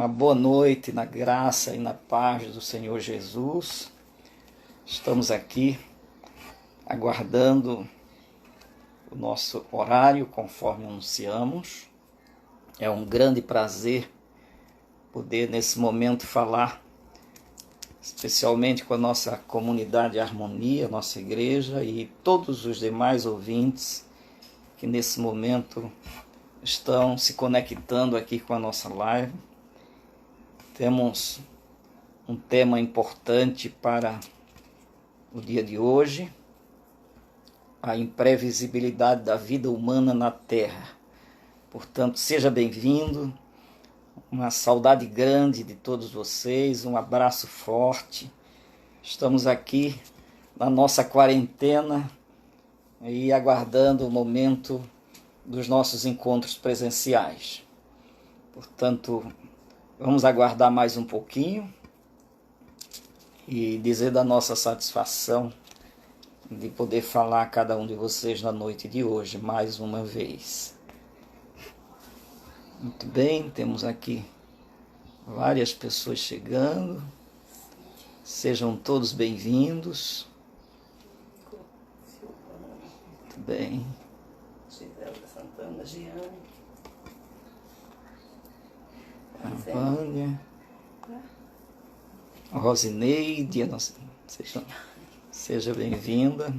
Uma boa noite na graça e na paz do Senhor Jesus. Estamos aqui aguardando o nosso horário conforme anunciamos. É um grande prazer poder nesse momento falar especialmente com a nossa comunidade Harmonia, nossa igreja e todos os demais ouvintes que nesse momento estão se conectando aqui com a nossa live. Temos um tema importante para o dia de hoje, a imprevisibilidade da vida humana na Terra. Portanto, seja bem-vindo, uma saudade grande de todos vocês, um abraço forte. Estamos aqui na nossa quarentena e aguardando o momento dos nossos encontros presenciais. Portanto, vamos aguardar mais um pouquinho e dizer da nossa satisfação de poder falar a cada um de vocês na noite de hoje, mais uma vez. Muito bem, temos aqui várias pessoas chegando. Sejam todos bem-vindos. Muito bem. A Vânia, a Rosineide, seja bem-vinda.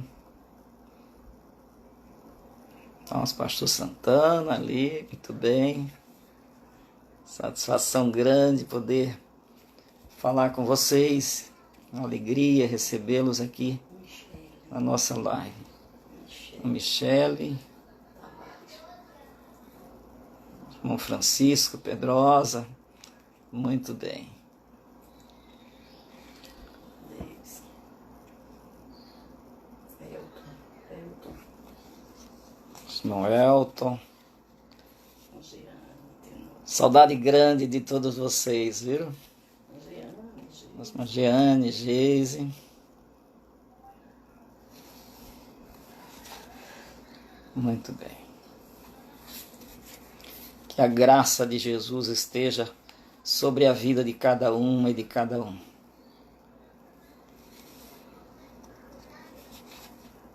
Nosso pastor Santana ali, muito bem. Satisfação grande poder falar com vocês. Uma alegria recebê-los aqui na nossa live. Michele, irmão Francisco Pedrosa, muito bem. Irmão Elton. Saudade grande de todos vocês, viu? Jeane, Geise. Muito bem. Que a graça de Jesus esteja sobre a vida de cada uma e de cada um.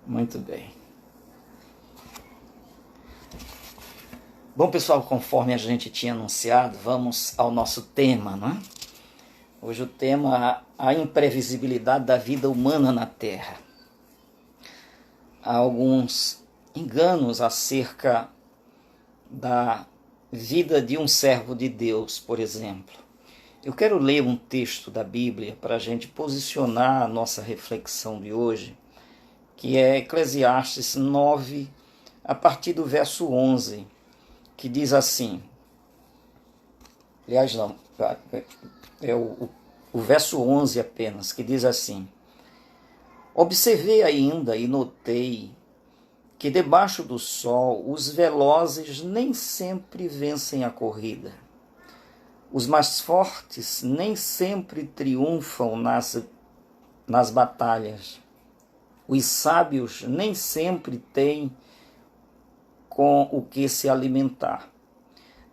Muito bem. Bom, pessoal, conforme a gente tinha anunciado, vamos ao nosso tema, não é? Hoje o tema é a imprevisibilidade da vida humana na Terra. Há alguns enganos acerca da vida de um servo de Deus, por exemplo. Eu quero ler um texto da Bíblia para a gente posicionar a nossa reflexão de hoje, que é Eclesiastes 9, a partir do verso 11, que diz assim, aliás não, é o verso 11 apenas, que diz assim: observei ainda e notei que debaixo do sol os velozes nem sempre vencem a corrida. Os mais fortes nem sempre triunfam nas batalhas. Os sábios nem sempre têm com o que se alimentar.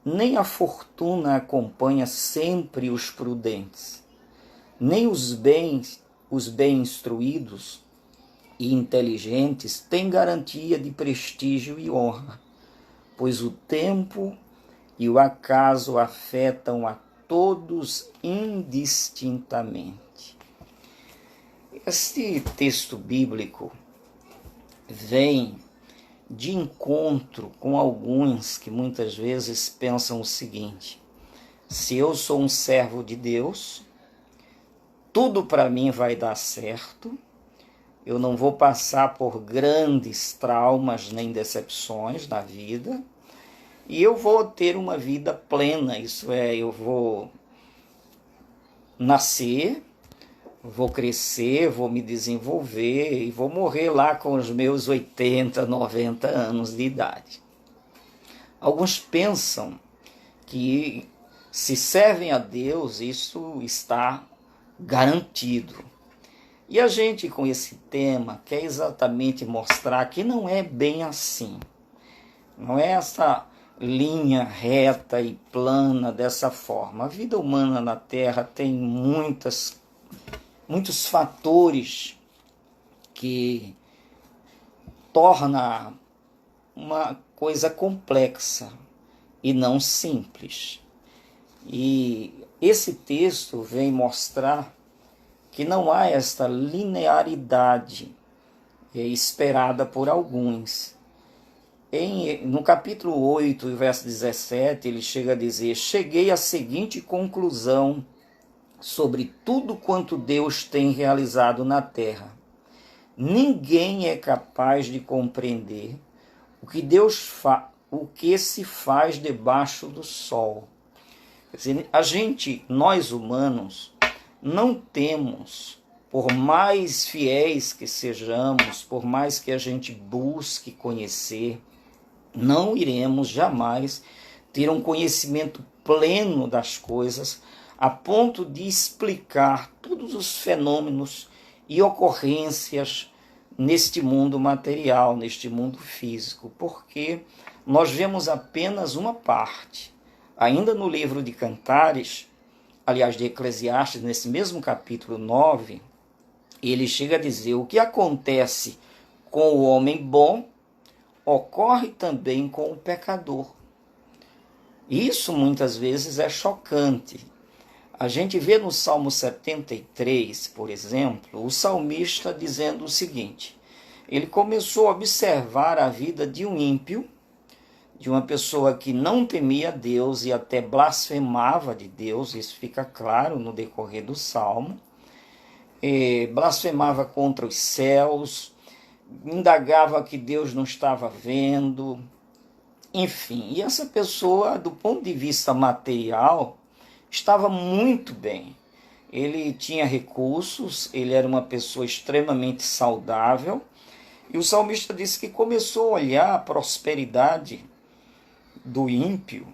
Nem a fortuna acompanha sempre os prudentes. Nem os bem instruídos e inteligentes têm garantia de prestígio e honra, pois o tempo e o acaso afetam a todos indistintamente. Este texto bíblico vem de encontro com alguns que muitas vezes pensam o seguinte: se eu sou um servo de Deus, tudo para mim vai dar certo, eu não vou passar por grandes traumas nem decepções na vida, e eu vou ter uma vida plena, isso é, eu vou nascer, vou crescer, vou me desenvolver e vou morrer lá com os meus 80, 90 anos de idade. Alguns pensam que se servem a Deus, isso está garantido. E a gente, com esse tema, quer exatamente mostrar que não é bem assim. Não é essa linha reta e plana dessa forma. A vida humana na Terra tem muitos fatores que torna uma coisa complexa e não simples. E esse texto vem mostrar que não há esta linearidade esperada por alguns. No capítulo 8, verso 17, ele chega a dizer: cheguei à seguinte conclusão sobre tudo quanto Deus tem realizado na terra. Ninguém é capaz de compreender o que se faz debaixo do sol. Quer dizer, nós humanos, não temos, por mais fiéis que sejamos, por mais que a gente busque conhecer, não iremos jamais ter um conhecimento pleno das coisas a ponto de explicar todos os fenômenos e ocorrências neste mundo material, neste mundo físico, porque nós vemos apenas uma parte. Ainda no livro de Cantares, aliás, de Eclesiastes, nesse mesmo capítulo 9, ele chega a dizer: o que acontece com o homem bom ocorre também com o pecador. Isso muitas vezes é chocante. A gente vê no Salmo 73, por exemplo, o salmista dizendo o seguinte: ele começou a observar a vida de um ímpio, de uma pessoa que não temia Deus e até blasfemava de Deus, isso fica claro no decorrer do Salmo, blasfemava contra os céus, indagava que Deus não estava vendo, enfim. E essa pessoa, do ponto de vista material, estava muito bem. Ele tinha recursos, ele era uma pessoa extremamente saudável, e o salmista disse que começou a olhar a prosperidade do ímpio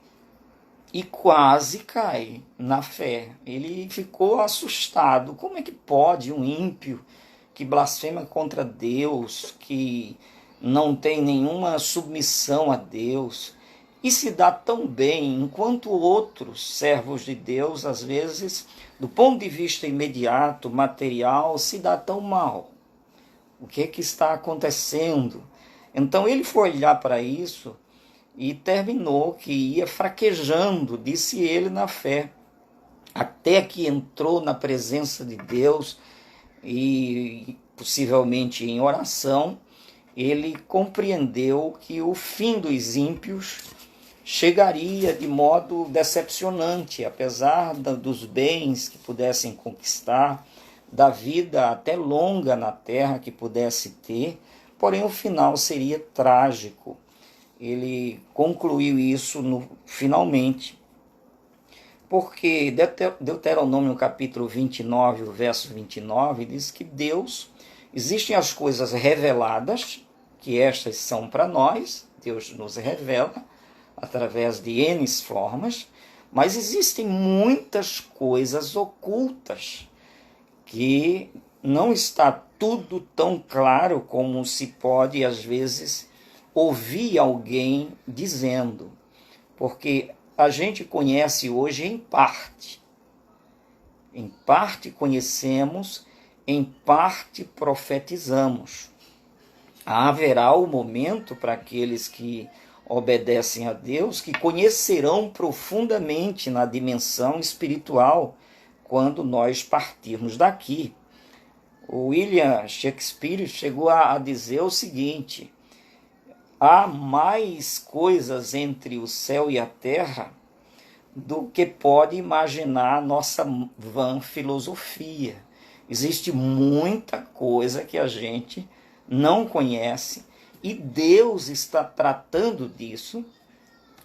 e quase cai na fé. Ele ficou assustado. Como é que pode um ímpio que blasfema contra Deus, que não tem nenhuma submissão a Deus, e se dá tão bem, enquanto outros servos de Deus, às vezes, do ponto de vista imediato, material, se dá tão mal? O que é que está acontecendo? Então ele foi olhar para isso e terminou que ia fraquejando, disse ele, na fé, até que entrou na presença de Deus e possivelmente em oração, ele compreendeu que o fim dos ímpios chegaria de modo decepcionante, apesar dos bens que pudessem conquistar, da vida até longa na terra que pudesse ter, porém o final seria trágico. Ele concluiu isso finalmente, porque Deuteronômio no capítulo 29, o verso 29, diz que existem as coisas reveladas, que estas são para nós, Deus nos revela através de N formas, mas existem muitas coisas ocultas, que não está tudo tão claro como se pode, às vezes, ouvir alguém dizendo, porque a gente conhece hoje em parte conhecemos, em parte profetizamos. Haverá o momento para aqueles que obedecem a Deus, que conhecerão profundamente na dimensão espiritual quando nós partirmos daqui. O William Shakespeare chegou a dizer o seguinte: há mais coisas entre o céu e a terra do que pode imaginar a nossa vã filosofia. Existe muita coisa que a gente não conhece e Deus está tratando disso,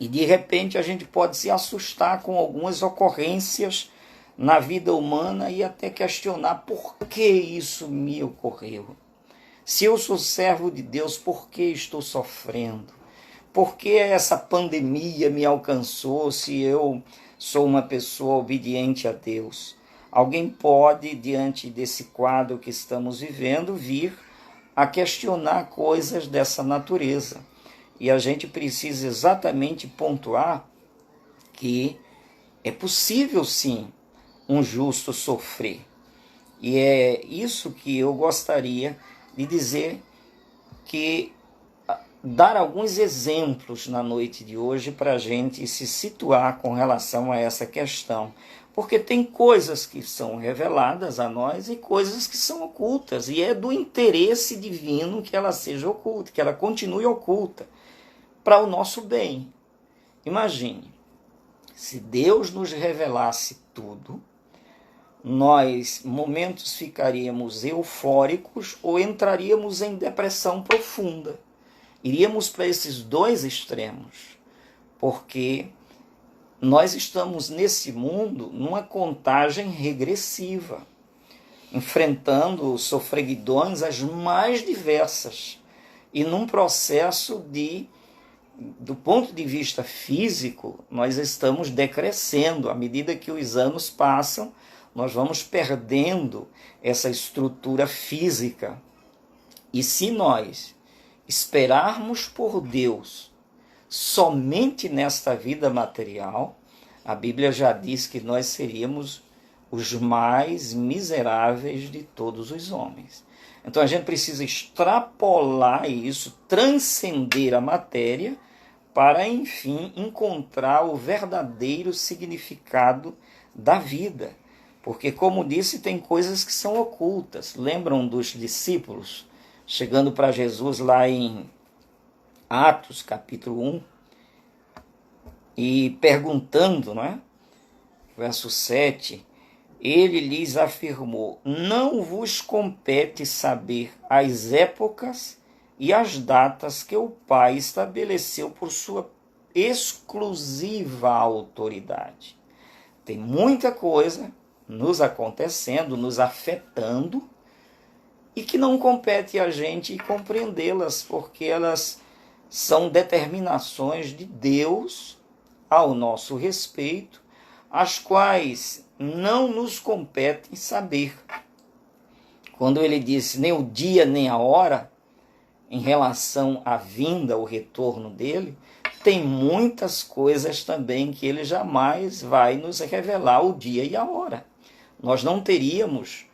e de repente a gente pode se assustar com algumas ocorrências na vida humana e até questionar por que isso me ocorreu. Se eu sou servo de Deus, por que estou sofrendo? Por que essa pandemia me alcançou se eu sou uma pessoa obediente a Deus? Alguém pode, diante desse quadro que estamos vivendo, vir a questionar coisas dessa natureza. e a gente precisa exatamente pontuar que é possível sim um justo sofrer. E é isso que eu gostaria de dizer, que dar alguns exemplos na noite de hoje para a gente se situar com relação a essa questão. Porque tem coisas que são reveladas a nós e coisas que são ocultas. E é do interesse divino que ela seja oculta, que ela continue oculta, para o nosso bem. Imagine, se Deus nos revelasse tudo, nós, momentos, ficaríamos eufóricos ou entraríamos em depressão profunda. Iríamos para esses dois extremos, porque nós estamos nesse mundo numa contagem regressiva, enfrentando sofreguidões as mais diversas, e num processo do ponto de vista físico, nós estamos decrescendo. À medida que os anos passam, nós vamos perdendo essa estrutura física. E se nós esperarmos por Deus somente nesta vida material, a Bíblia já diz que nós seríamos os mais miseráveis de todos os homens. Então a gente precisa extrapolar isso, transcender a matéria, para enfim encontrar o verdadeiro significado da vida. Porque, como disse, tem coisas que são ocultas. Lembram dos discípulos chegando para Jesus lá em Atos, capítulo 1, e perguntando, não é? Verso 7, ele lhes afirmou: não vos compete saber as épocas e as datas que o Pai estabeleceu por sua exclusiva autoridade. Tem muita coisa nos acontecendo, nos afetando, e que não compete a gente compreendê-las, porque elas são determinações de Deus ao nosso respeito, as quais não nos compete saber. Quando ele disse nem o dia nem a hora, em relação à vinda, o retorno dele, tem muitas coisas também que ele jamais vai nos revelar o dia e a hora. Nós não teríamos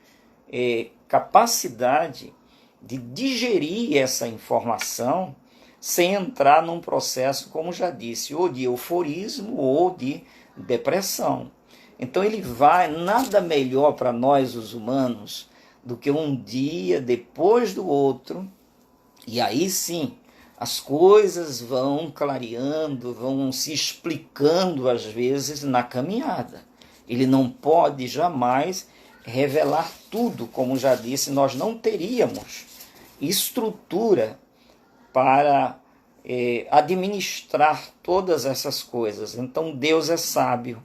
capacidade de digerir essa informação sem entrar num processo, como já disse, ou de euforismo ou de depressão. Então ele vai, nada melhor para nós os humanos do que um dia depois do outro, e aí sim as coisas vão clareando, vão se explicando às vezes na caminhada. Ele não pode jamais revelar tudo, como já disse, nós não teríamos estrutura para administrar todas essas coisas. Então Deus é sábio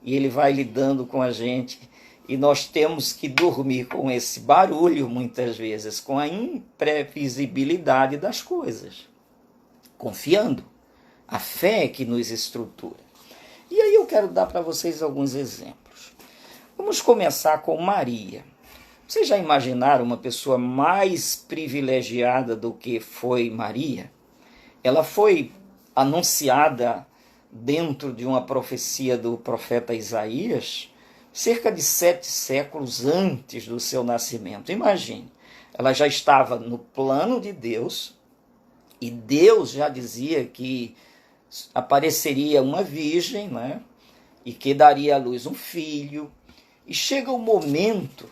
e Ele vai lidando com a gente, e nós temos que dormir com esse barulho muitas vezes, com a imprevisibilidade das coisas, confiando. A fé é que nos estrutura. E aí eu quero dar para vocês alguns exemplos. Vamos começar com Maria. Vocês já imaginaram uma pessoa mais privilegiada do que foi Maria? Ela foi anunciada dentro de uma profecia do profeta Isaías, cerca de 7 séculos antes do seu nascimento. Imagine, ela já estava no plano de Deus, e Deus já dizia que apareceria uma virgem, né? E que daria à luz um filho. E chega o momento,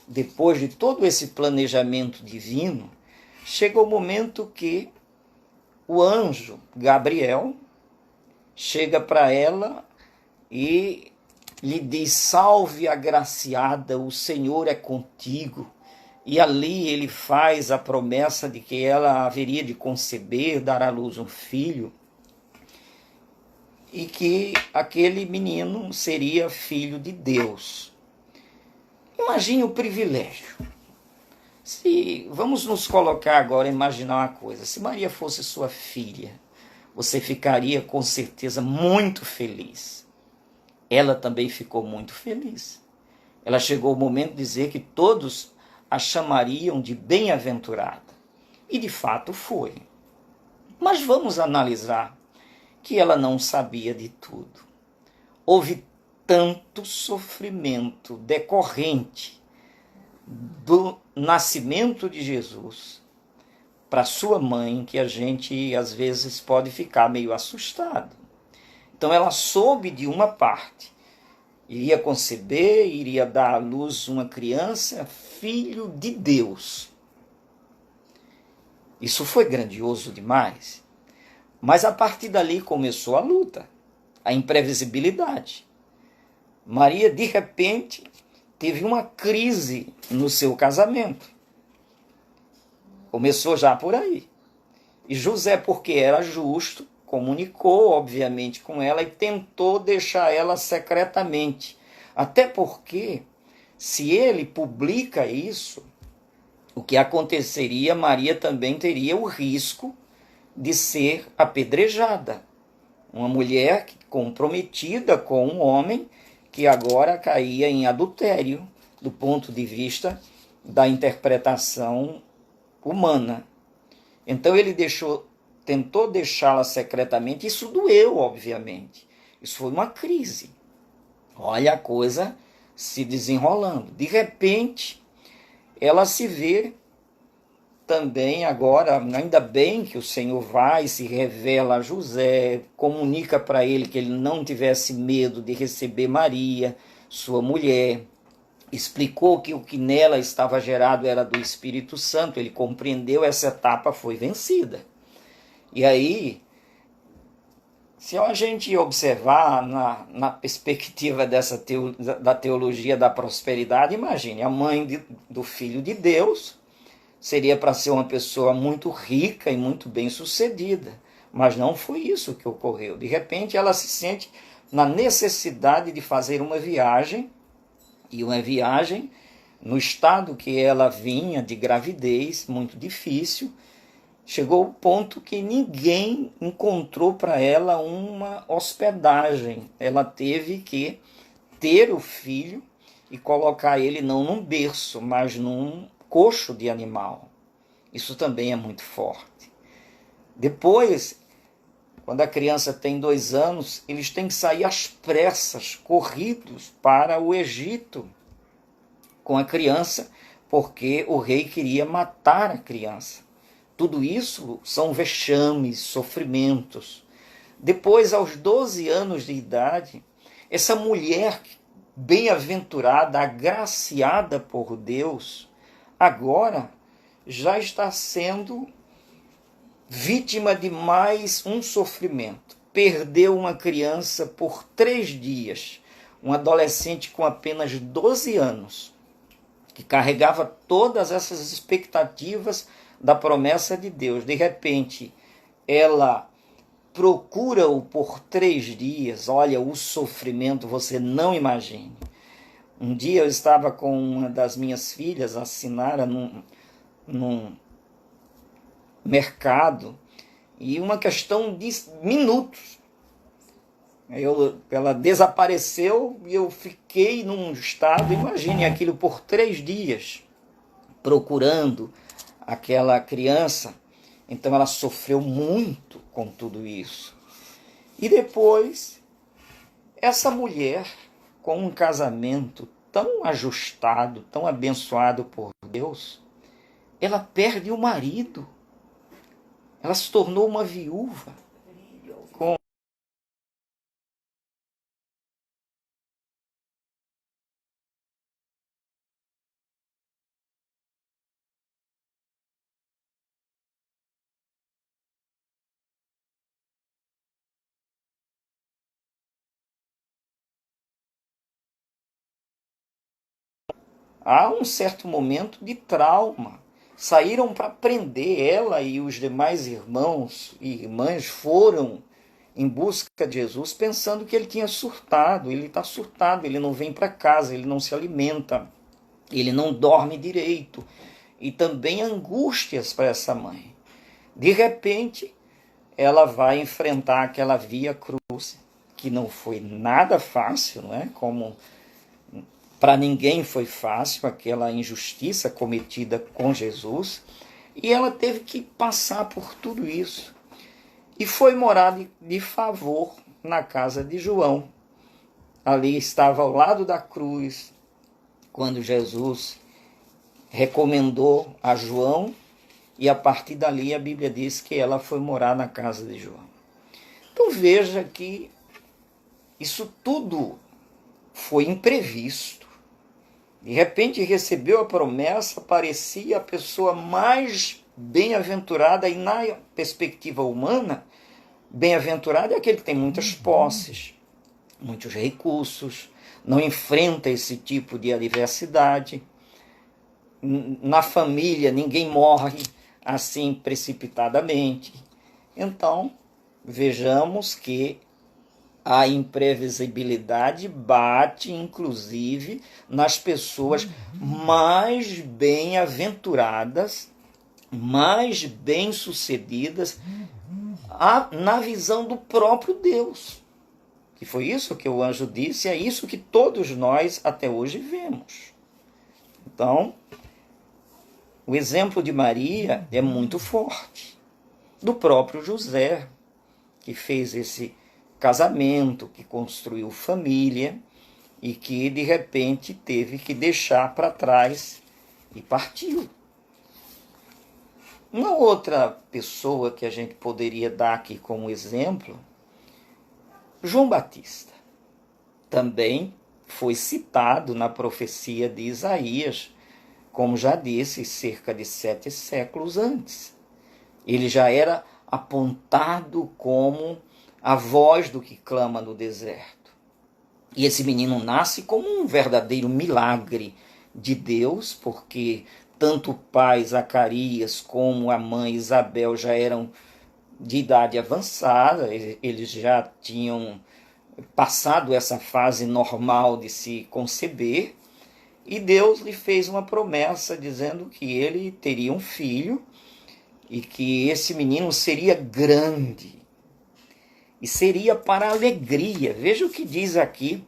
depois de todo esse planejamento divino, chega o momento que o anjo Gabriel chega para ela e lhe diz: salve agraciada, o Senhor é contigo. E ali ele faz a promessa de que ela haveria de conceber, dar à luz um filho, e que aquele menino seria filho de Deus. Imagine o privilégio. Vamos nos colocar agora, imaginar uma coisa. Se Maria fosse sua filha, você ficaria com certeza muito feliz. Ela também ficou muito feliz. Ela chegou o momento de dizer que todos a chamariam de bem-aventurada. E de fato foi. Mas vamos analisar que ela não sabia de tudo. Houve tanto sofrimento decorrente do nascimento de Jesus para sua mãe que a gente às vezes pode ficar meio assustado. Então ela soube de uma parte, iria conceber, iria dar à luz uma criança, filho de Deus. Isso foi grandioso demais. Mas a partir dali começou a luta, a imprevisibilidade. Maria, de repente, teve uma crise no seu casamento. Começou já por aí. E José, porque era justo, comunicou, obviamente, com ela e tentou deixar ela secretamente. Até porque, se ele publica isso, o que aconteceria, Maria também teria o risco de ser apedrejada. Uma mulher comprometida com um homem que agora caía em adultério, do ponto de vista da interpretação humana. Então ele tentou deixá-la secretamente, isso doeu, obviamente. Isso foi uma crise. Olha a coisa se desenrolando. De repente, ela se vê também agora, ainda bem que o Senhor vai, se revela a José, comunica para ele que ele não tivesse medo de receber Maria, sua mulher, explicou que o que nela estava gerado era do Espírito Santo, ele compreendeu, essa etapa foi vencida. E aí, se a gente observar na perspectiva da teologia da prosperidade, imagine, a mãe do Filho de Deus seria para ser uma pessoa muito rica e muito bem-sucedida, mas não foi isso que ocorreu. De repente, ela se sente na necessidade de fazer uma viagem, e uma viagem no estado que ela vinha de gravidez, muito difícil, chegou ao ponto que ninguém encontrou para ela uma hospedagem. Ela teve que ter o filho e colocar ele não num berço, mas num coxo de animal. Isso também é muito forte. Depois, quando a criança tem 2 anos, eles têm que sair às pressas, corridos para o Egito com a criança, porque o rei queria matar a criança. Tudo isso são vexames, sofrimentos. Depois, aos 12 anos de idade, essa mulher bem-aventurada, agraciada por Deus, agora já está sendo vítima de mais um sofrimento. Perdeu uma criança por 3 dias, um adolescente com apenas 12 anos, que carregava todas essas expectativas da promessa de Deus. De repente, ela procura-o por 3 dias. Olha, o sofrimento você não imagine. Um dia eu estava com uma das minhas filhas, a Sinara, num mercado, e uma questão de minutos. Ela desapareceu e eu fiquei num estado, imagine aquilo por 3 dias, procurando aquela criança. Então ela sofreu muito com tudo isso. E depois, essa mulher, com um casamento tão ajustado, tão abençoado por Deus, ela perde o marido. Ela se tornou uma viúva. Há um certo momento de trauma. Saíram para prender ela, e os demais irmãos e irmãs foram em busca de Jesus pensando que ele tinha surtado. Ele está surtado, ele não vem para casa, ele não se alimenta, ele não dorme direito. E também angústias para essa mãe. De repente, ela vai enfrentar aquela via cruz, que não foi nada fácil, não é? Como para ninguém foi fácil aquela injustiça cometida com Jesus, e ela teve que passar por tudo isso. e foi morar de favor na casa de João. Ali estava ao lado da cruz, quando Jesus recomendou a João, e a partir dali a Bíblia diz que ela foi morar na casa de João. Então veja que isso tudo foi imprevisto. De repente recebeu a promessa, parecia a pessoa mais bem-aventurada, e na perspectiva humana, bem-aventurado é aquele que tem muitas posses, muitos recursos, não enfrenta esse tipo de adversidade. Na família ninguém morre assim precipitadamente. Então, vejamos que a imprevisibilidade bate, inclusive, nas pessoas mais bem-aventuradas, mais bem-sucedidas, na visão do próprio Deus. Que foi isso que o anjo disse, é isso que todos nós até hoje vemos. Então, o exemplo de Maria é muito forte. Do próprio José, que fez esse casamento, que construiu família e que de repente teve que deixar para trás e partiu. Uma outra pessoa que a gente poderia dar aqui como exemplo, João Batista. Também foi citado na profecia de Isaías, como já disse, cerca de 7 séculos antes. Ele já era apontado como a voz do que clama no deserto. E esse menino nasce como um verdadeiro milagre de Deus, porque tanto o pai Zacarias como a mãe Isabel já eram de idade avançada, eles já tinham passado essa fase normal de se conceber, e Deus lhe fez uma promessa dizendo que ele teria um filho e que esse menino seria grande e seria para alegria. Veja o que diz aqui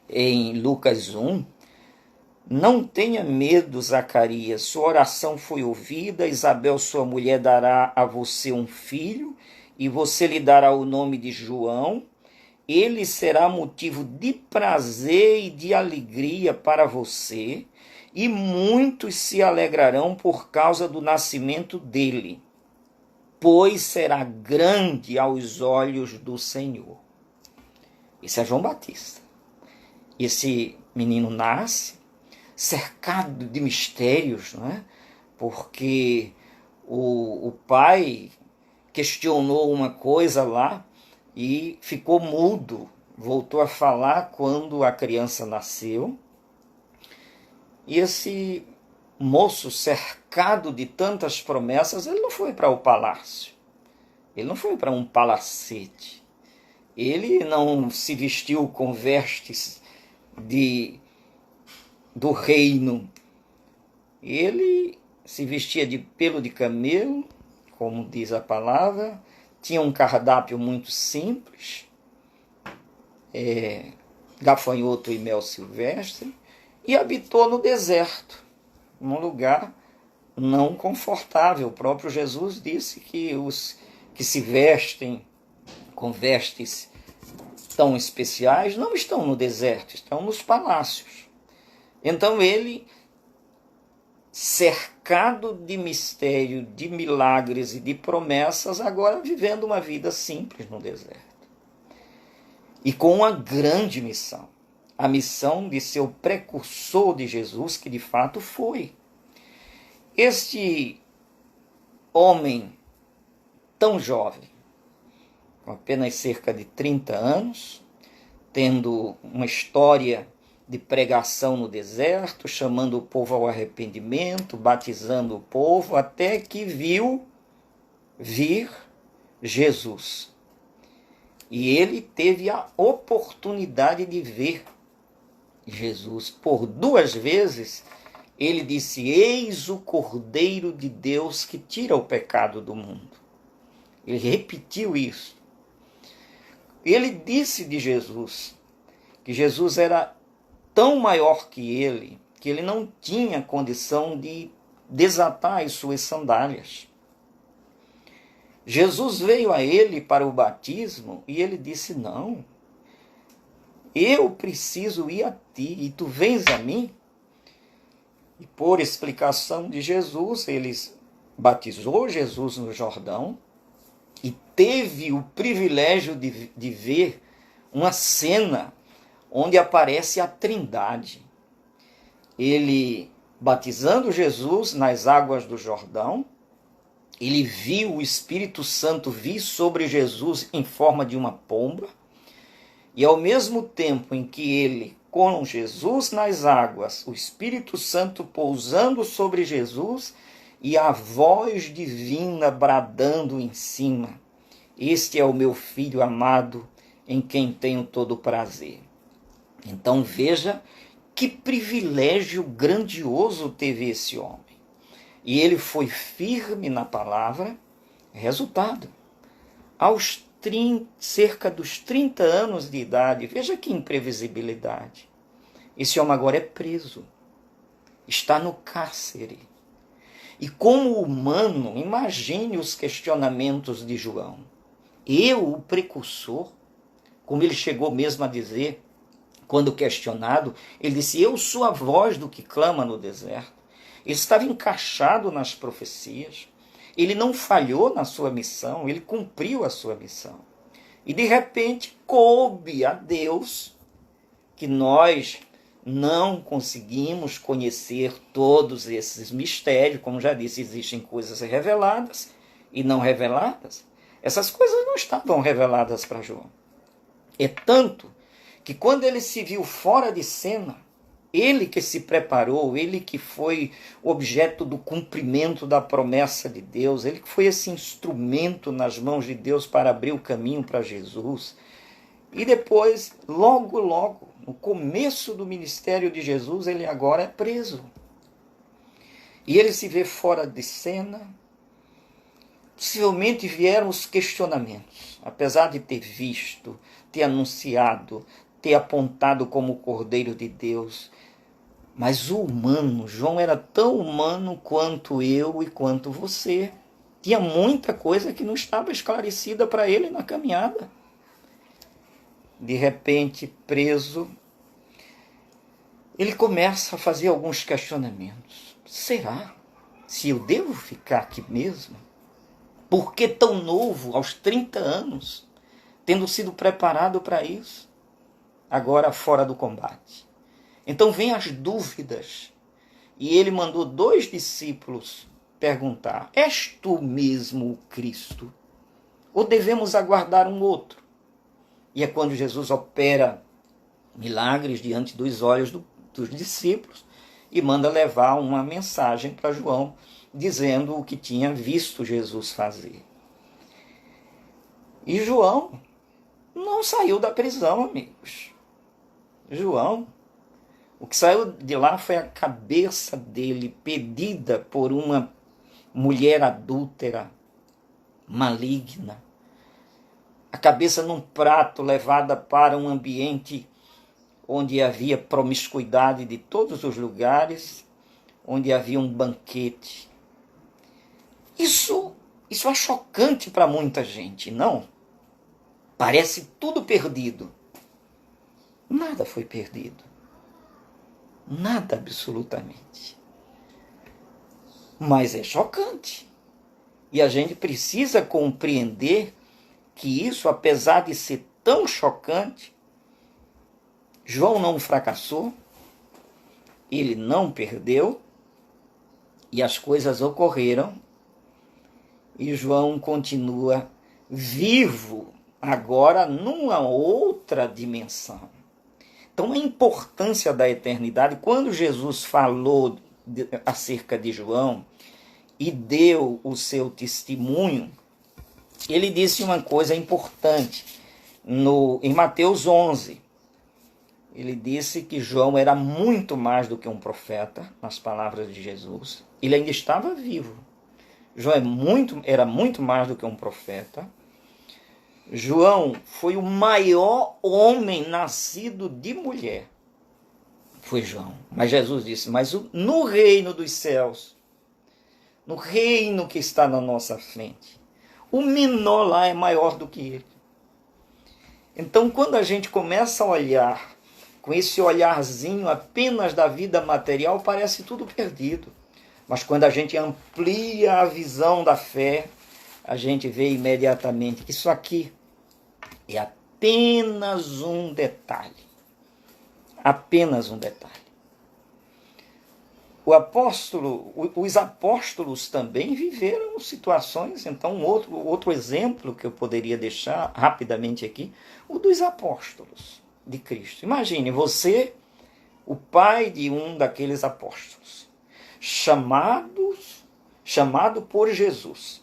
em Lucas 1. Não tenha medo, Zacarias, sua oração foi ouvida, Isabel, sua mulher, dará a você um filho, e você lhe dará o nome de João. Ele será motivo de prazer e de alegria para você, e muitos se alegrarão por causa do nascimento dele, pois será grande aos olhos do Senhor. Esse é João Batista. Esse menino nasce cercado de mistérios, não é? Porque o pai questionou uma coisa lá e ficou mudo, voltou a falar quando a criança nasceu. E esse moço, cercado de tantas promessas, ele não foi para o palácio, ele não foi para um palacete, ele não se vestiu com vestes do reino, ele se vestia de pelo de camelo, como diz a palavra, tinha um cardápio muito simples, gafanhoto e mel silvestre, e habitou no deserto, num lugar não confortável. O próprio Jesus disse que os que se vestem com vestes tão especiais não estão no deserto, estão nos palácios. Então ele, cercado de mistério, de milagres e de promessas, agora vivendo uma vida simples no deserto. E com uma grande missão. A missão de ser o precursor de Jesus, que de fato foi. Este homem tão jovem, com apenas cerca de 30 anos, tendo uma história de pregação no deserto, chamando o povo ao arrependimento, batizando o povo, até que viu vir Jesus. E ele teve a oportunidade de ver Jesus. Por 2 vezes, ele disse: eis o Cordeiro de Deus que tira o pecado do mundo. Ele repetiu isso. Ele disse de Jesus, que Jesus era tão maior que ele não tinha condição de desatar as suas sandálias. Jesus veio a ele para o batismo e ele disse: não, eu preciso ir a ti e tu vens a mim? E por explicação de Jesus, ele batizou Jesus no Jordão e teve o privilégio de ver uma cena onde aparece a Trindade. Ele, batizando Jesus nas águas do Jordão, ele viu o Espírito Santo vir sobre Jesus em forma de uma pomba, e ao mesmo tempo em que ele, com Jesus nas águas, o Espírito Santo pousando sobre Jesus, e a voz divina bradando em cima: este é o meu filho amado, em quem tenho todo o prazer. Então veja que privilégio grandioso teve esse homem. E ele foi firme na palavra. Resultado, aos cerca dos 30 anos de idade, veja que imprevisibilidade, esse homem agora é preso, está no cárcere. E como humano, imagine os questionamentos de João. Eu, o precursor, como ele chegou mesmo a dizer, quando questionado, ele disse: eu sou a voz do que clama no deserto. Ele estava encaixado nas profecias, ele não falhou na sua missão, ele cumpriu a sua missão. E de repente coube a Deus, que nós não conseguimos conhecer todos esses mistérios, como já disse, existem coisas reveladas e não reveladas. Essas coisas não estavam reveladas para João. É tanto que quando ele se viu fora de cena, ele que se preparou, ele que foi objeto do cumprimento da promessa de Deus, ele que foi esse instrumento nas mãos de Deus para abrir o caminho para Jesus. E depois, logo, no começo do ministério de Jesus, ele agora é preso. E ele se vê fora de cena. Possivelmente vieram os questionamentos, apesar de ter visto, ter anunciado, ter apontado como o Cordeiro de Deus. Mas o humano, João era tão humano quanto eu e quanto você. Tinha muita coisa que não estava esclarecida para ele na caminhada. De repente, preso, ele começa a fazer alguns questionamentos. Será? Se eu devo ficar aqui mesmo? Por que tão novo, aos 30 anos, tendo sido preparado para isso? Agora fora do combate. Então vem as dúvidas. E ele mandou 2 discípulos perguntar: és tu mesmo o Cristo? Ou devemos aguardar um outro? E é quando Jesus opera milagres diante dos olhos dos discípulos e manda levar uma mensagem para João, dizendo o que tinha visto Jesus fazer. E João não saiu da prisão, amigos. João, o que saiu de lá foi a cabeça dele pedida por uma mulher adúltera, maligna. A cabeça num prato levada para um ambiente onde havia promiscuidade de todos os lugares, onde havia um banquete. Isso é chocante para muita gente, não? Parece tudo perdido. Nada foi perdido. Nada absolutamente. Mas é chocante. E a gente precisa compreender que isso, apesar de ser tão chocante, João não fracassou, ele não perdeu, e as coisas ocorreram, e João continua vivo agora numa outra dimensão. Então a importância da eternidade, quando Jesus falou acerca de João e deu o seu testemunho, ele disse uma coisa importante em Mateus 11. Ele disse que João era muito mais do que um profeta, nas palavras de Jesus. Ele ainda estava vivo. João era muito mais do que um profeta. João foi o maior homem nascido de mulher. Foi João. Mas Jesus disse: mas no reino dos céus, no reino que está na nossa frente, o menor lá é maior do que ele. Então, quando a gente começa a olhar com esse olharzinho apenas da vida material, parece tudo perdido. Mas quando a gente amplia a visão da fé, a gente vê imediatamente que isso aqui é apenas um detalhe. Apenas um detalhe. Os apóstolos também viveram situações. Então, outro exemplo que eu poderia deixar rapidamente aqui, o dos apóstolos de Cristo. Imagine você, o pai de um daqueles apóstolos, chamado por Jesus,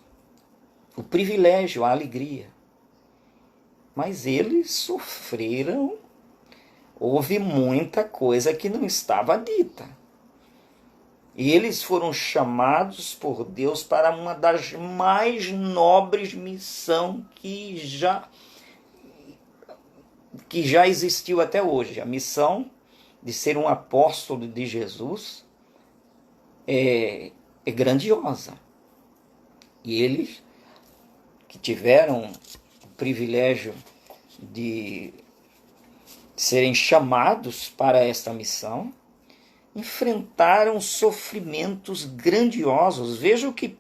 o privilégio, a alegria. Mas eles sofreram, houve muita coisa que não estava dita. E eles foram chamados por Deus para uma das mais nobres missões que já existiu até hoje. A missão de ser um apóstolo de Jesus é grandiosa. E eles que tiveram o privilégio de serem chamados para esta missão, enfrentaram sofrimentos grandiosos. Veja o que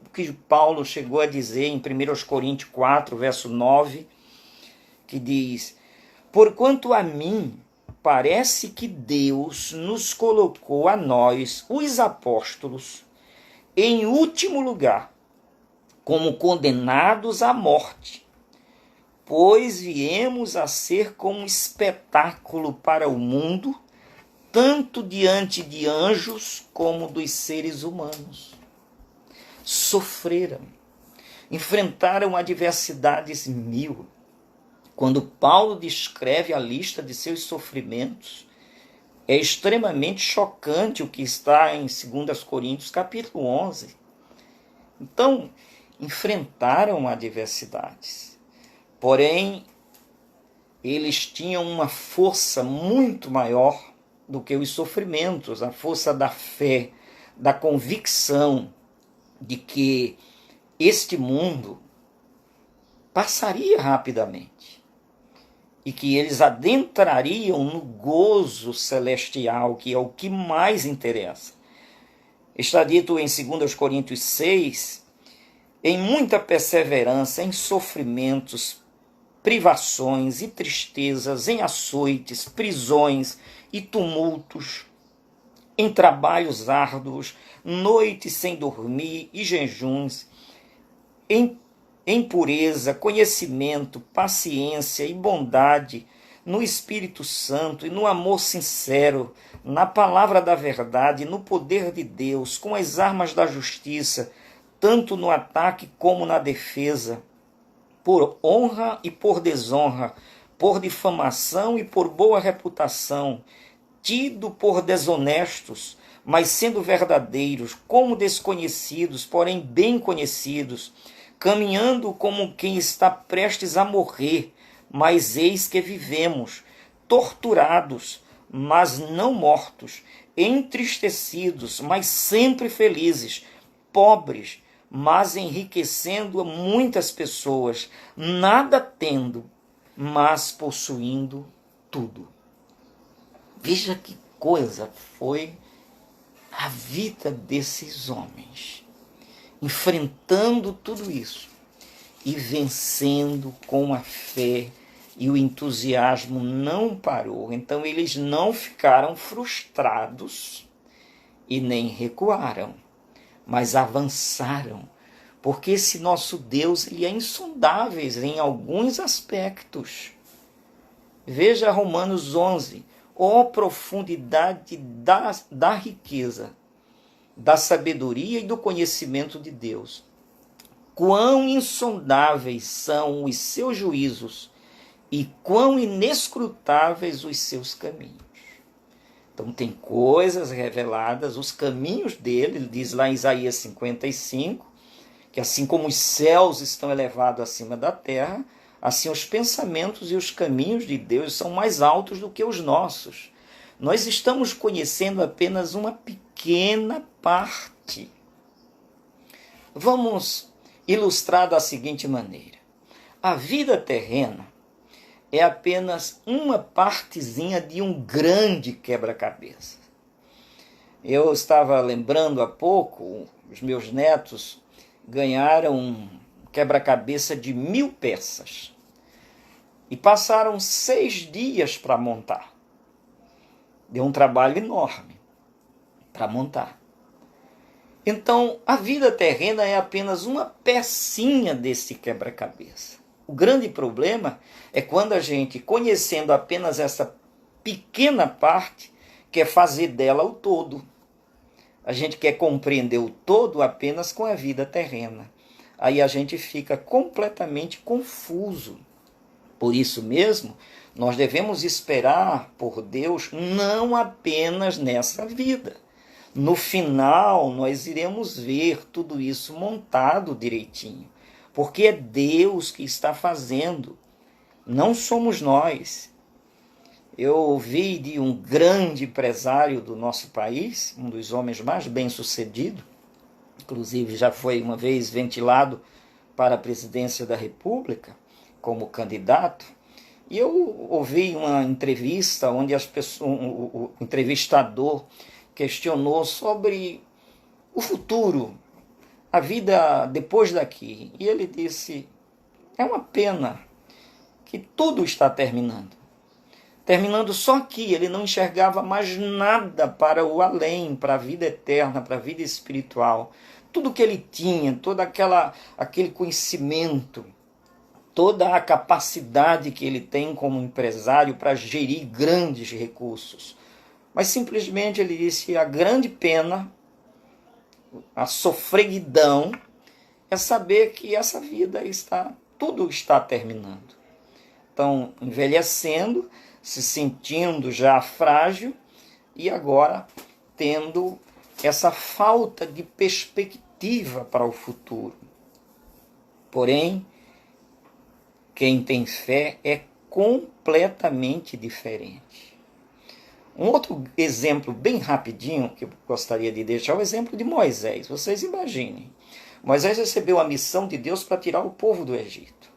Paulo chegou a dizer em 1 Coríntios 4, verso 9, que diz: porquanto a mim parece que Deus nos colocou a nós, os apóstolos, em último lugar, como condenados à morte, pois viemos a ser como espetáculo para o mundo, tanto diante de anjos como dos seres humanos. Sofreram, enfrentaram adversidades mil. Quando Paulo descreve a lista de seus sofrimentos, é extremamente chocante o que está em 2 Coríntios capítulo 11. Então, enfrentaram adversidades. Porém, eles tinham uma força muito maior do que os sofrimentos, a força da fé, da convicção de que este mundo passaria rapidamente e que eles adentrariam no gozo celestial, que é o que mais interessa. Está dito em 2 Coríntios 6, em muita perseverança, em sofrimentos, privações e tristezas, em açoites, prisões e tumultos, em trabalhos árduos, noites sem dormir e jejuns, em pureza, conhecimento, paciência e bondade, no Espírito Santo e no amor sincero, na palavra da verdade, no poder de Deus, com as armas da justiça, tanto no ataque como na defesa, por honra e por desonra, por difamação e por boa reputação, tido por desonestos, mas sendo verdadeiros, como desconhecidos, porém bem conhecidos, caminhando como quem está prestes a morrer, mas eis que vivemos, torturados, mas não mortos, entristecidos, mas sempre felizes, pobres, mas enriquecendo muitas pessoas, nada tendo, mas possuindo tudo. Veja que coisa foi a vida desses homens, enfrentando tudo isso e vencendo com a fé, e o entusiasmo não parou. Então eles não ficaram frustrados e nem recuaram, mas avançaram, porque esse nosso Deus, ele é insondável em alguns aspectos. Veja Romanos 11, ó profundidade da riqueza, da sabedoria e do conhecimento de Deus. Quão insondáveis são os seus juízos e quão inescrutáveis os seus caminhos. Então tem coisas reveladas, os caminhos dele, ele diz lá em Isaías 55, que assim como os céus estão elevados acima da terra, assim os pensamentos e os caminhos de Deus são mais altos do que os nossos. Nós estamos conhecendo apenas uma pequena parte. Vamos ilustrado da seguinte maneira: a vida terrena é apenas uma partezinha de um grande quebra-cabeça. Eu estava lembrando há pouco, os meus netos ganharam um quebra-cabeça de 1000 peças e passaram 6 dias para montar. Deu um trabalho enorme para montar. Então, a vida terrena é apenas uma pecinha desse quebra-cabeça. O grande problema é quando a gente, conhecendo apenas essa pequena parte, quer fazer dela o todo. A gente quer compreender o todo apenas com a vida terrena. Aí a gente fica completamente confuso. Por isso mesmo, nós devemos esperar por Deus não apenas nessa vida. No final, nós iremos ver tudo isso montado direitinho. Porque é Deus que está fazendo, não somos nós. Eu ouvi de um grande empresário do nosso país, um dos homens mais bem-sucedidos, inclusive já foi uma vez ventilado para a presidência da República como candidato, e eu ouvi uma entrevista onde o entrevistador questionou sobre o futuro, a vida depois daqui. E ele disse: é uma pena que tudo está terminando. Terminando só aqui, ele não enxergava mais nada para o além, para a vida eterna, para a vida espiritual. Tudo que ele tinha, todo aquele conhecimento, toda a capacidade que ele tem como empresário para gerir grandes recursos. Mas simplesmente ele disse: a grande pena, a sofreguidão, é saber que essa vida tudo está terminando. Então, envelhecendo, se sentindo já frágil e agora tendo essa falta de perspectiva para o futuro. Porém, quem tem fé é completamente diferente. Um outro exemplo bem rapidinho que eu gostaria de deixar é o exemplo de Moisés. Vocês imaginem. Moisés recebeu a missão de Deus para tirar o povo do Egito.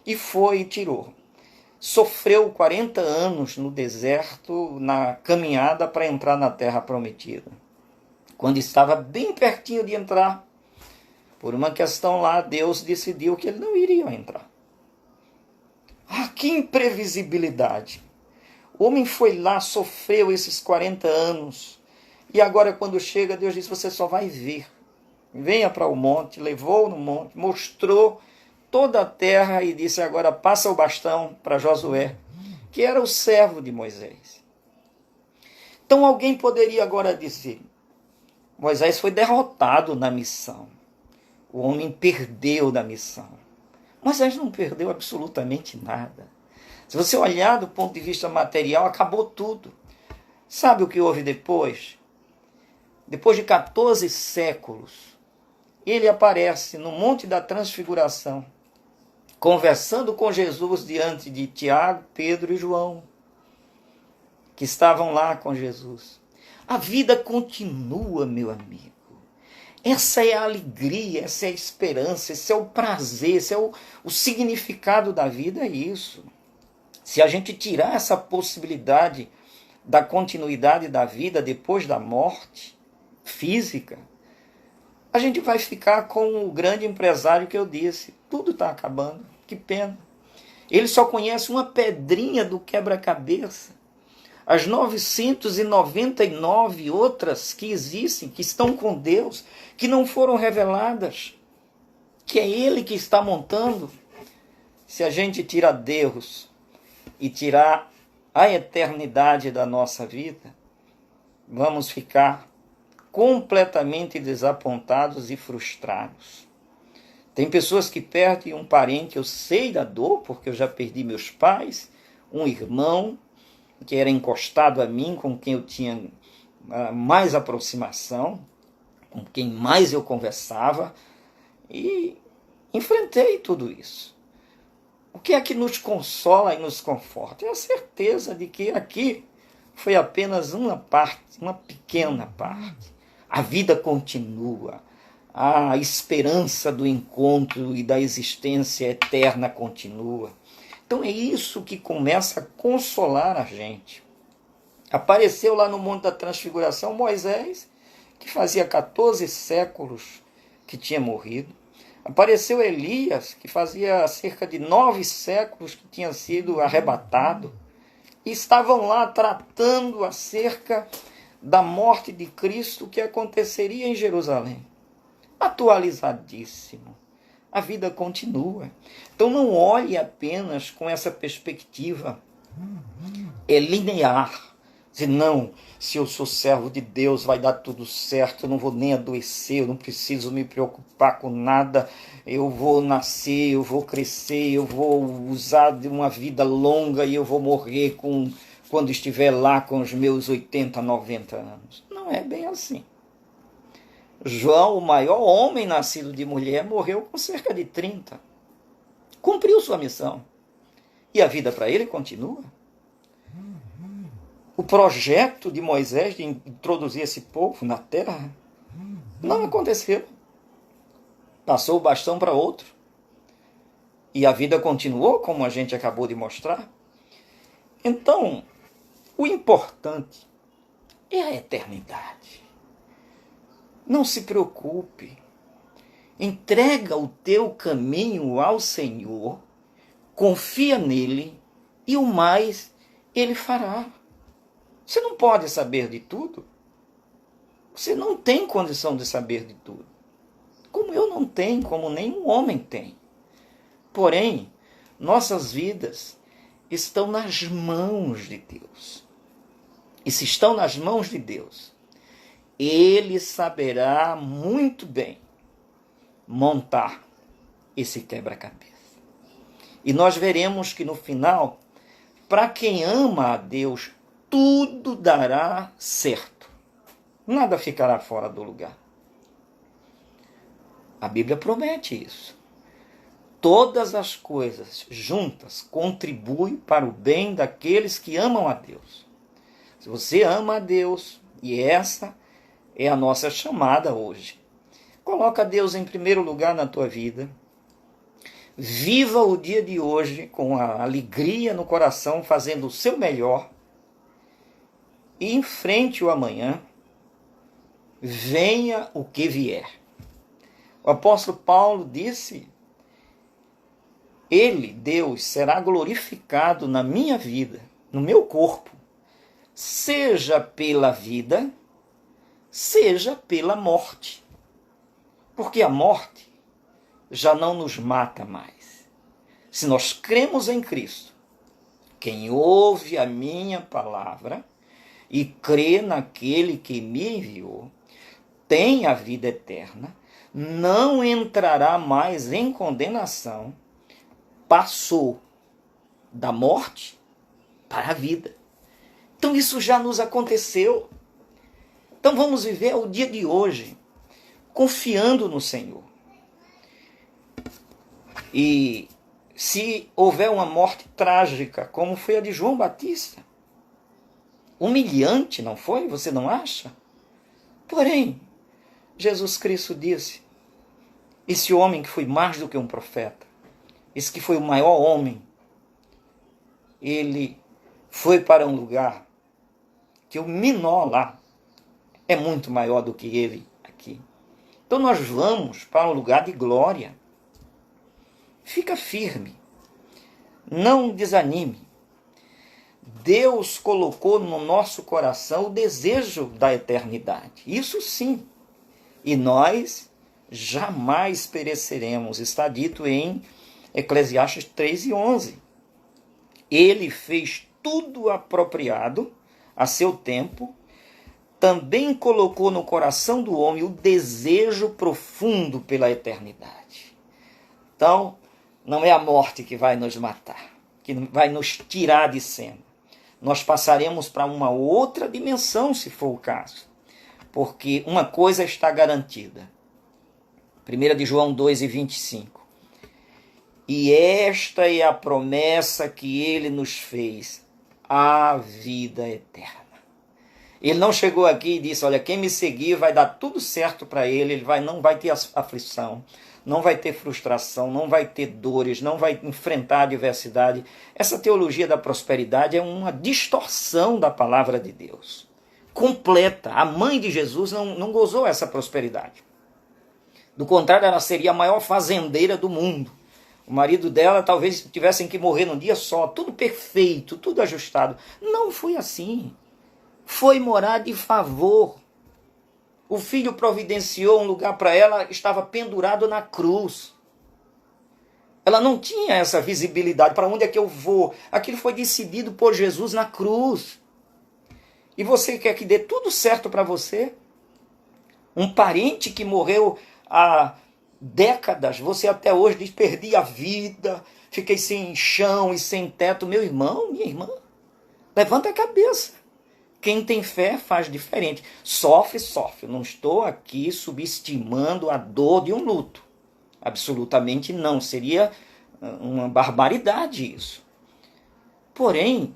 E foi e tirou. Sofreu 40 anos no deserto, na caminhada para entrar na terra prometida. Quando estava bem pertinho de entrar, por uma questão lá, Deus decidiu que ele não iria entrar. Ah, que imprevisibilidade! O homem foi lá, sofreu esses 40 anos, e agora quando chega, Deus disse: você só vai ver. Venha para o monte, levou no monte, mostrou toda a terra e disse: agora passa o bastão para Josué, que era o servo de Moisés. Então alguém poderia agora dizer: Moisés foi derrotado na missão. O homem perdeu da missão. Moisés não perdeu absolutamente nada. Se você olhar do ponto de vista material, acabou tudo. Sabe o que houve depois? Depois de 14 séculos, ele aparece no Monte da Transfiguração, conversando com Jesus diante de Tiago, Pedro e João, que estavam lá com Jesus. A vida continua, meu amigo. Essa é a alegria, essa é a esperança, esse é o prazer, esse é o significado da vida, é isso. Se a gente tirar essa possibilidade da continuidade da vida depois da morte física, a gente vai ficar com o grande empresário que eu disse: tudo está acabando, que pena. Ele só conhece uma pedrinha do quebra-cabeça. As 999 outras que existem, que estão com Deus, que não foram reveladas, que é Ele que está montando. Se a gente tira Deus e tirar a eternidade da nossa vida, vamos ficar completamente desapontados e frustrados. Tem pessoas que perdem um parente, eu sei da dor, porque eu já perdi meus pais, um irmão que era encostado a mim, com quem eu tinha mais aproximação, com quem mais eu conversava, e enfrentei tudo isso. O que é que nos consola e nos conforta? É a certeza de que aqui foi apenas uma parte, uma pequena parte. A vida continua, a esperança do encontro e da existência eterna continua. Então é isso que começa a consolar a gente. Apareceu lá no Monte da Transfiguração Moisés, que fazia 14 séculos que tinha morrido. Apareceu Elias, que fazia cerca de 9 séculos que tinha sido arrebatado. E estavam lá tratando acerca da morte de Cristo que aconteceria em Jerusalém. Atualizadíssimo. A vida continua. Então não olhe apenas com essa perspectiva linear. Dizer, não, se eu sou servo de Deus, vai dar tudo certo, eu não vou nem adoecer, eu não preciso me preocupar com nada, eu vou nascer, eu vou crescer, eu vou usar de uma vida longa e eu vou morrer quando estiver lá com os meus 80, 90 anos. Não é bem assim. João, o maior homem nascido de mulher, morreu com cerca de 30. Cumpriu sua missão. E a vida para ele continua. O projeto de Moisés de introduzir esse povo na terra não aconteceu. Passou o bastão para outro. E a vida continuou, como a gente acabou de mostrar. Então, o importante é a eternidade. Não se preocupe. Entrega o teu caminho ao Senhor, confia nele e o mais ele fará. Você não pode saber de tudo. Você não tem condição de saber de tudo. Como eu não tenho, como nenhum homem tem. Porém, nossas vidas estão nas mãos de Deus. E se estão nas mãos de Deus, Ele saberá muito bem montar esse quebra-cabeça. E nós veremos que no final, para quem ama a Deus, tudo dará certo. Nada ficará fora do lugar. A Bíblia promete isso. Todas as coisas juntas contribuem para o bem daqueles que amam a Deus. Se você ama a Deus, e essa é a nossa chamada hoje, coloca Deus em primeiro lugar na tua vida. Viva o dia de hoje com a alegria no coração, fazendo o seu melhor. E enfrente o amanhã, venha o que vier. O apóstolo Paulo disse, Ele, Deus, será glorificado na minha vida, no meu corpo, seja pela vida, seja pela morte. Porque a morte já não nos mata mais. Se nós cremos em Cristo, quem ouve a minha palavra e crê naquele que me enviou, tem a vida eterna, não entrará mais em condenação, passou da morte para a vida. Então isso já nos aconteceu. Então vamos viver o dia de hoje, confiando no Senhor. E se houver uma morte trágica, como foi a de João Batista, humilhante, não foi? Você não acha? Porém, Jesus Cristo disse, esse homem que foi mais do que um profeta, esse que foi o maior homem, ele foi para um lugar que o menor lá é muito maior do que ele aqui. Então nós vamos para um lugar de glória. Fica firme, não desanime. Deus colocou no nosso coração o desejo da eternidade. Isso sim. E nós jamais pereceremos. Está dito em Eclesiastes 3:11. Ele fez tudo apropriado a seu tempo. Também colocou no coração do homem o desejo profundo pela eternidade. Então, não é a morte que vai nos matar, que vai nos tirar de cena. Nós passaremos para uma outra dimensão, se for o caso. Porque uma coisa está garantida. 1 de João 2:25. E esta é a promessa que ele nos fez, a vida eterna. Ele não chegou aqui e disse, olha, quem me seguir vai dar tudo certo para ele, não vai ter aflição, não vai ter frustração, não vai ter dores, não vai enfrentar adversidade. Essa teologia da prosperidade é uma distorção da palavra de Deus. Completa. A mãe de Jesus não gozou essa prosperidade. Do contrário, ela seria a maior fazendeira do mundo. O marido dela talvez tivessem que morrer num dia só, tudo perfeito, tudo ajustado. Não foi assim. Foi morar de favor. O filho providenciou um lugar para ela, estava pendurado na cruz. Ela não tinha essa visibilidade, para onde é que eu vou? Aquilo foi decidido por Jesus na cruz. E você quer que dê tudo certo para você? Um parente que morreu há décadas, você até hoje diz, perdi a vida, fiquei sem chão e sem teto. Meu irmão, minha irmã, levanta a cabeça. Quem tem fé faz diferente. Sofre, sofre. Não estou aqui subestimando a dor de um luto. Absolutamente não. Seria uma barbaridade isso. Porém,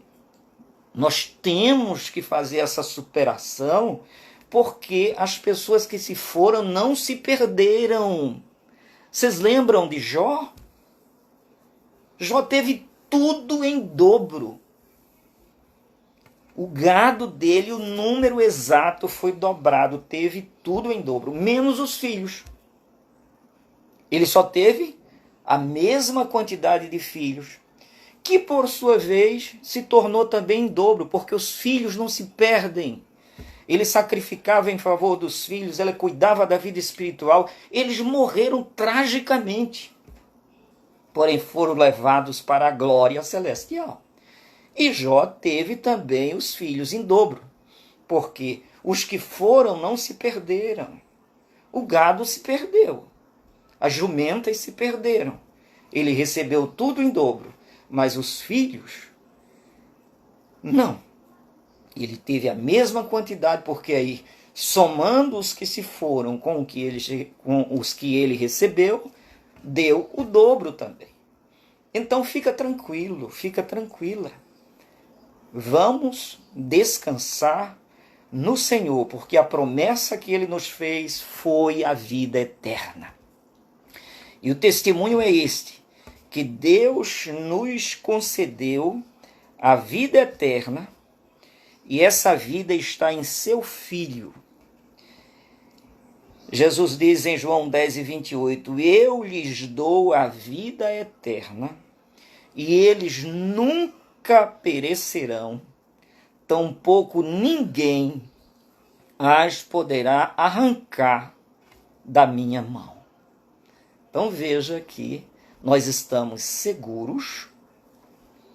nós temos que fazer essa superação porque as pessoas que se foram não se perderam. Vocês lembram de Jó? Jó teve tudo em dobro. O gado dele, o número exato foi dobrado, teve tudo em dobro, menos os filhos. Ele só teve a mesma quantidade de filhos, que por sua vez se tornou também em dobro, porque os filhos não se perdem. Ele sacrificava em favor dos filhos, ele cuidava da vida espiritual, eles morreram tragicamente, porém foram levados para a glória celestial. E Jó teve também os filhos em dobro, porque os que foram não se perderam. O gado se perdeu, as jumentas se perderam. Ele recebeu tudo em dobro, mas os filhos, não. Ele teve a mesma quantidade, porque aí, somando os que se foram com os que ele recebeu, deu o dobro também. Então fica tranquilo, fica tranquila. Vamos descansar no Senhor, porque a promessa que Ele nos fez foi a vida eterna. E o testemunho é este, que Deus nos concedeu a vida eterna, e essa vida está em seu Filho. Jesus diz em João 10:28, eu lhes dou a vida eterna, e eles nunca perecerão, tampouco ninguém as poderá arrancar da minha mão. Então veja que nós estamos seguros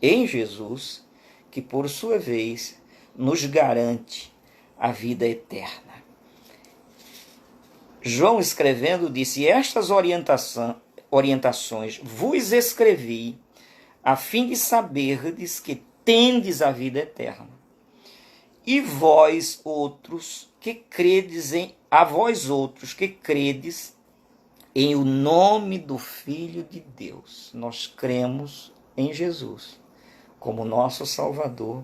em Jesus, que por sua vez nos garante a vida eterna. João escrevendo disse, estas orientações vos escrevi a fim de saberdes que tendes a vida eterna. E vós outros que credes em o nome do Filho de Deus. Nós cremos em Jesus como nosso Salvador.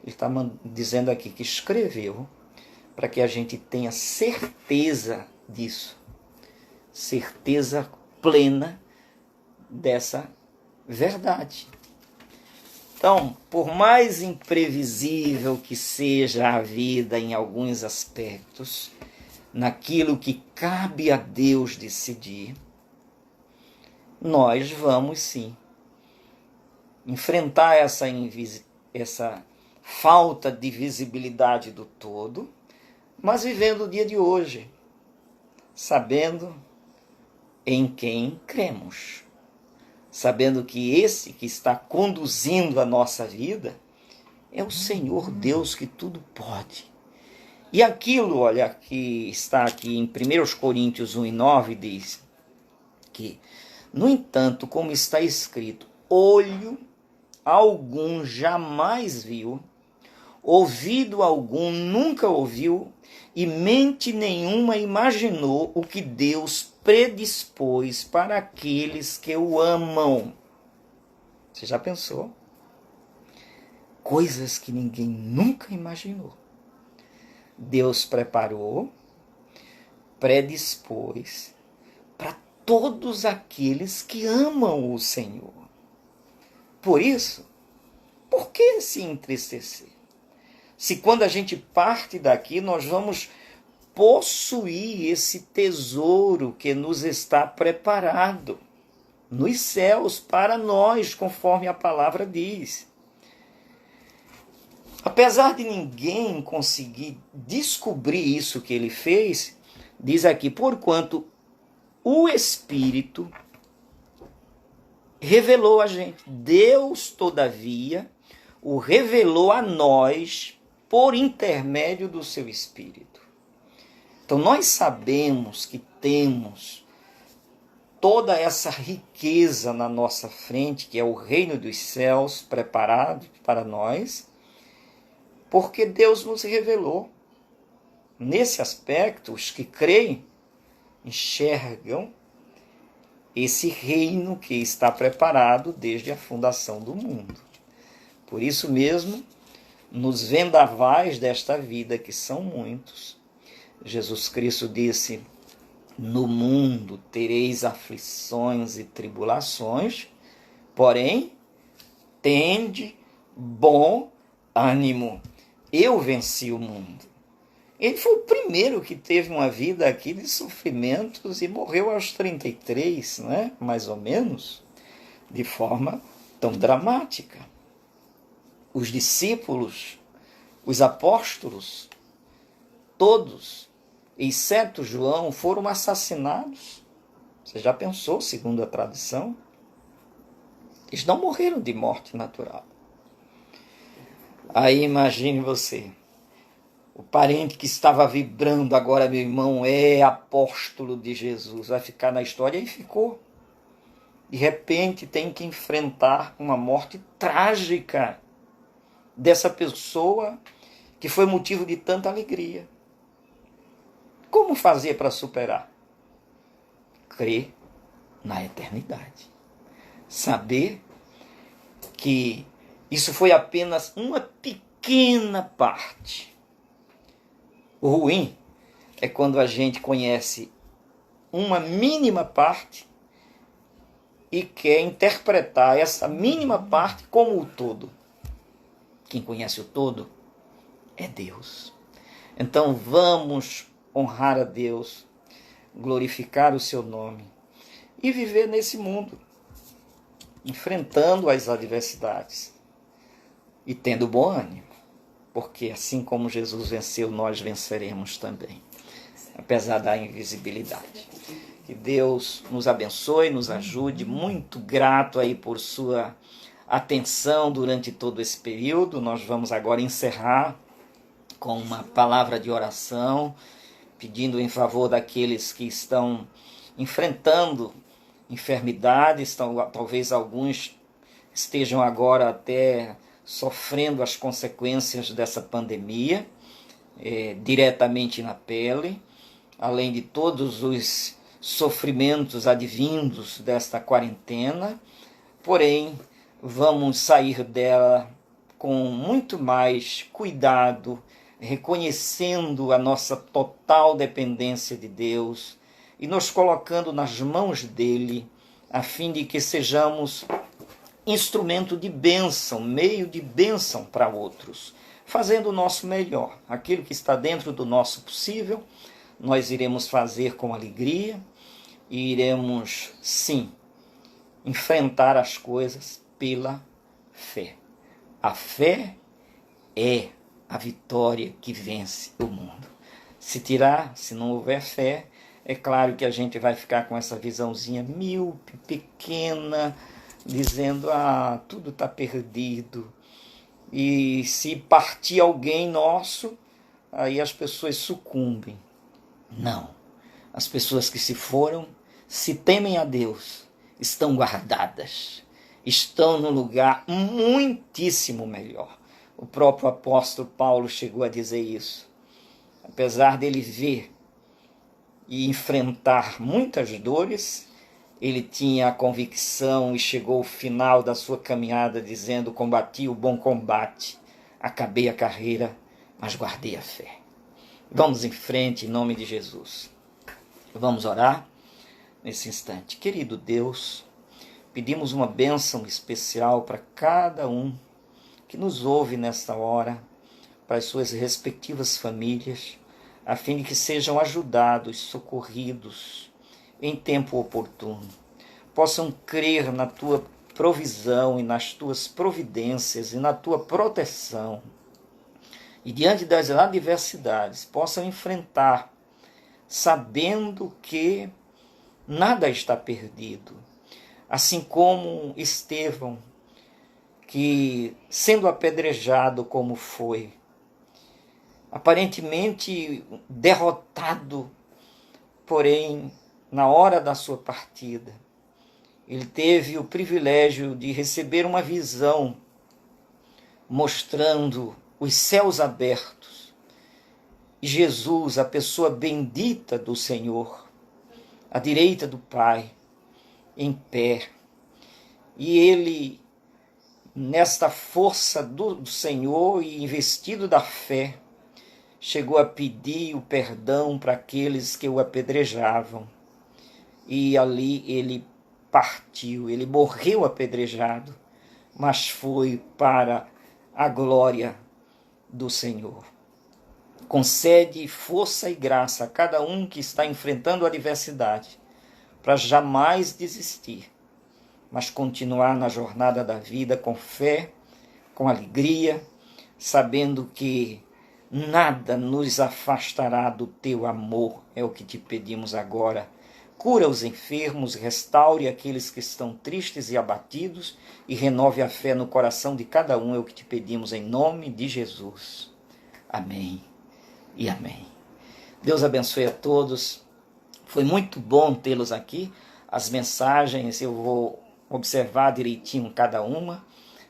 Ele está dizendo aqui que escreveu para que a gente tenha certeza disso. Certeza plena dessa verdade. Então, por mais imprevisível que seja a vida em alguns aspectos, naquilo que cabe a Deus decidir, nós vamos sim enfrentar essa falta de visibilidade do todo, mas vivendo o dia de hoje, sabendo em quem cremos. Sabendo que esse que está conduzindo a nossa vida é o Senhor Deus que tudo pode. E aquilo, olha, que está aqui em 1 Coríntios 1:9 diz que, no entanto, como está escrito, olho algum jamais viu, ouvido algum nunca ouviu, e mente nenhuma imaginou o que Deus predispôs para aqueles que o amam. Você já pensou? Coisas que ninguém nunca imaginou. Deus preparou, predispôs para todos aqueles que amam o Senhor. Por isso, por que se entristecer? Se quando a gente parte daqui, nós vamos possuir esse tesouro que nos está preparado nos céus para nós, conforme a palavra diz. Apesar de ninguém conseguir descobrir isso que ele fez, diz aqui, porquanto o Espírito revelou a gente. Deus, todavia, o revelou a nós por intermédio do seu Espírito. Então nós sabemos que temos toda essa riqueza na nossa frente, que é o reino dos céus preparado para nós, porque Deus nos revelou. Nesse aspecto, os que creem enxergam esse reino que está preparado desde a fundação do mundo. Por isso mesmo, nos vendavais desta vida, que são muitos, Jesus Cristo disse: no mundo tereis aflições e tribulações, porém, tende bom ânimo. Eu venci o mundo. Ele foi o primeiro que teve uma vida aqui de sofrimentos e morreu aos 33, né? Mais ou menos, de forma tão dramática. Os discípulos, os apóstolos, todos, exceto João, foram assassinados. Você já pensou, segundo a tradição? Eles não morreram de morte natural. Aí imagine você, o parente que estava vibrando agora, meu irmão, é apóstolo de Jesus, vai ficar na história, e ficou. De repente tem que enfrentar uma morte trágica dessa pessoa que foi motivo de tanta alegria. Como fazer para superar? Crer na eternidade. Saber que isso foi apenas uma pequena parte. O ruim é quando a gente conhece uma mínima parte e quer interpretar essa mínima parte como o todo. Quem conhece o todo é Deus. Então vamos honrar a Deus, glorificar o seu nome e viver nesse mundo, enfrentando as adversidades e tendo bom ânimo, porque assim como Jesus venceu, nós venceremos também, apesar da invisibilidade. Que Deus nos abençoe, nos ajude, muito grato aí por sua atenção durante todo esse período. Nós vamos agora encerrar com uma palavra de oração, pedindo em favor daqueles que estão enfrentando enfermidades, talvez alguns estejam agora até sofrendo as consequências dessa pandemia, diretamente na pele, além de todos os sofrimentos advindos desta quarentena. Porém, vamos sair dela com muito mais cuidado, reconhecendo a nossa total dependência de Deus e nos colocando nas mãos dele, a fim de que sejamos instrumento de bênção, meio de bênção para outros, fazendo o nosso melhor. Aquilo que está dentro do nosso possível, nós iremos fazer com alegria e iremos, sim, enfrentar as coisas pela fé. A fé é a vitória que vence o mundo. Se não houver fé, é claro que a gente vai ficar com essa visãozinha míope, pequena, dizendo, tudo está perdido. E se partir alguém nosso, aí as pessoas sucumbem. Não. As pessoas que se foram, se temem a Deus, estão guardadas, estão num lugar muitíssimo melhor. O próprio apóstolo Paulo chegou a dizer isso. Apesar dele ver e enfrentar muitas dores, ele tinha a convicção e chegou ao final da sua caminhada dizendo: combati o bom combate, acabei a carreira, mas guardei a fé. Vamos em frente, em nome de Jesus. Vamos orar nesse instante. Querido Deus, pedimos uma bênção especial para cada um que nos ouve nesta hora, para as suas respectivas famílias, a fim de que sejam ajudados, socorridos em tempo oportuno. Possam crer na tua provisão e nas tuas providências e na tua proteção. E diante das adversidades, possam enfrentar, sabendo que nada está perdido. Assim como Estevão, que sendo apedrejado como foi, aparentemente derrotado, porém, na hora da sua partida, ele teve o privilégio de receber uma visão mostrando os céus abertos e Jesus, a pessoa bendita do Senhor, à direita do Pai, em pé. E ele, nesta força do Senhor e investido da fé, chegou a pedir o perdão para aqueles que o apedrejavam. E ali ele partiu, ele morreu apedrejado, mas foi para a glória do Senhor. Concede força e graça a cada um que está enfrentando a adversidade, para jamais desistir, mas continuar na jornada da vida com fé, com alegria, sabendo que nada nos afastará do teu amor, é o que te pedimos agora. Cura os enfermos, restaure aqueles que estão tristes e abatidos e renove a fé no coração de cada um, é o que te pedimos em nome de Jesus. Amém e amém. Deus abençoe a todos. Foi muito bom tê-los aqui. As mensagens eu vou observar direitinho cada uma.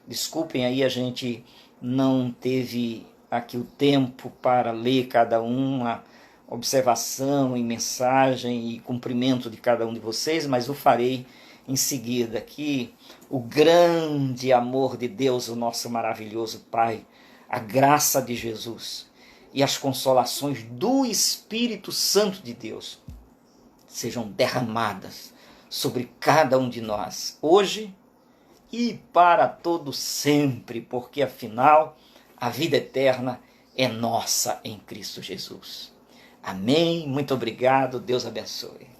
Desculpem aí, a gente não teve aqui o tempo para ler cada uma, observação e mensagem e cumprimento de cada um de vocês, mas o farei em seguida aqui. O grande amor de Deus, o nosso maravilhoso Pai, a graça de Jesus e as consolações do Espírito Santo de Deus sejam derramadas sobre cada um de nós, hoje e para todo sempre, porque afinal a vida eterna é nossa em Cristo Jesus. Amém, muito obrigado, Deus abençoe.